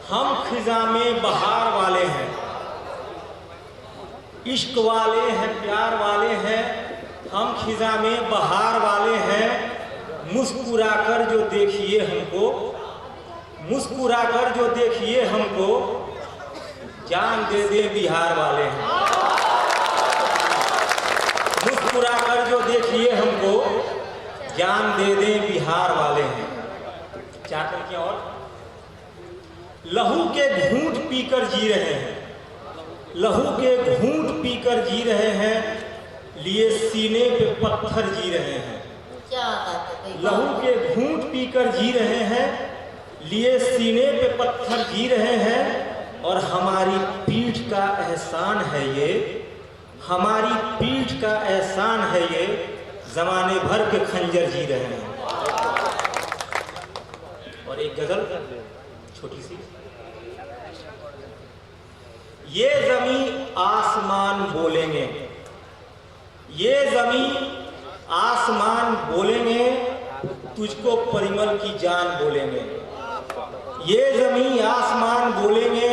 हम खिजा में बहार वाले हैं, इश्क वाले हैं, प्यार वाले हैं, हम खिजा में बहार वाले हैं। मुस्कुराकर जो देखिए हमको, मुस्कुराकर जो देखिए हमको, जान दे दे बिहार वाले हैं। मुस्कुराकर जो देखिए हमको, जान दे दे बिहार वाले हैं। चार पंक्तियां और। लहू के घूंट पीकर जी रहे हैं, लहू के घूंट पीकर जी रहे हैं, लिए सीने पे पत्थर जी रहे हैं। क्या बात है। लहू के घूंट पीकर जी रहे हैं, लिए सीने पे पत्थर जी रहे हैं। और हमारी पीठ का एहसान है ये, हमारी पीठ का एहसान है ये, जमाने भर के खंजर जी रहे हैं। और एक गजल छोटी सी। ये जमीन आसमान बोलेंगे, ये जमीन आसमान बोलेंगे, तुझको परिमल की जान बोलेंगे। ये जमीन आसमान बोलेंगे,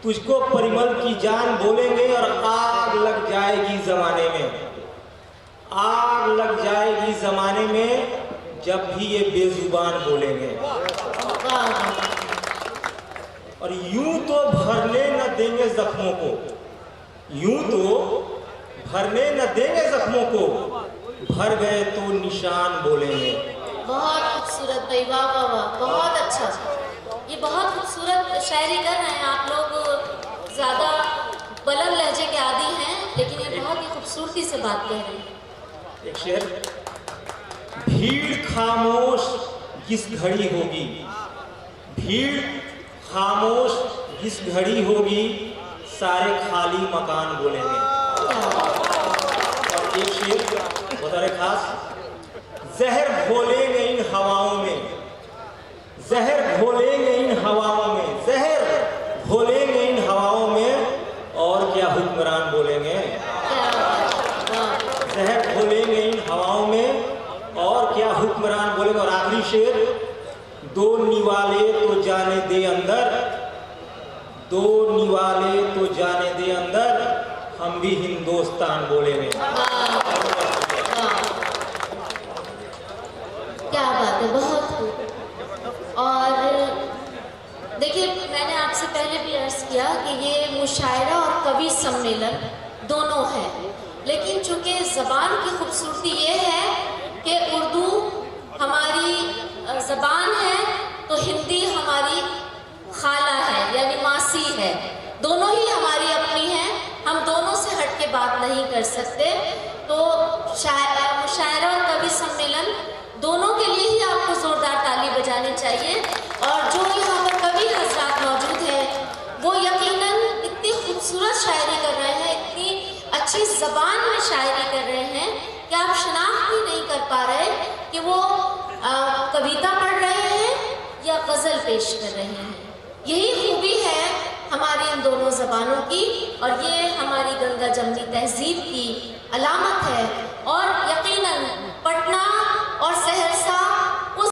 तुझको परिमल की जान बोलेंगे। और आग लग जाएगी जमाने में, आग लग जाएगी जमाने में, जब भी ये बेजुबान बोलेंगे। और यूं तो भरने न देंगे जख्मों को, यूं तो भरने न देंगे जख्मों को, भर गए तो निशान बोलेंगे। बहुत खूबसूरत भाई, वाह वाह वाह, बहुत अच्छा। ये बहुत खूबसूरत शायरी कर रहे हैं आप लोग। ज़्यादा बुलंद लहजे के आदी हैं, लेकिन ये बहुत ही खूबसूरती से बात कह रहे हैं। एक शेर। भीड़ खामोश किस घड़ी होगी, भीड़ खामोश किस घड़ी होगी, सारे खाली मकान बोलेंगे। और एक शेर बता रहे खास। जहर घोलेंगे इन हवाओं में, जहर घोलेंगे इन हवाओं में, जहर घोलेंगे इन हवाओं में, और क्या हुक्मरान बोलेंगे। जहर घोलेंगे इन हवाओं में, और क्या हुक्मरान बोलेंगे। और आखिरी शेर। दो निवाले तो जाने दे अंदर, दो निवाले तो जाने दे अंदर, हम भी हिंदुस्तान बोलेंगे। क्या बात है, बहुत खूब। और देखिए, मैंने आपसे पहले भी अर्ज किया कि ये मुशायरा और कवि सम्मेलन दोनों है, लेकिन चूंकि ज़बान की खूबसूरती ये है कि उर्दू हमारी ज़बान है, तो हिंदी हमारी खाला है, यानी मासी है। दोनों ही हमारी अपनी हैं, हम दोनों से हट के बात नहीं कर सकते। तो मुशायरा और कवि सम्मेलन दोनों के लिए ही आपको ज़ोरदार ताली बजानी चाहिए। और जो यहाँ पर कवि हज़रात मौजूद हैं, वो यकीनन इतनी खूबसूरत शायरी कर रहे हैं, इतनी अच्छी ज़बान में शायरी कर रहे हैं कि आप शनाख्त ही नहीं कर पा रहे कि वो कविता पढ़ रहे हैं या गज़ल पेश कर रहे हैं। यही खूबी है हमारी इन दोनों ज़बानों की, और ये हमारी गंगा जमनी तहजीब की अलामत है। और यकीन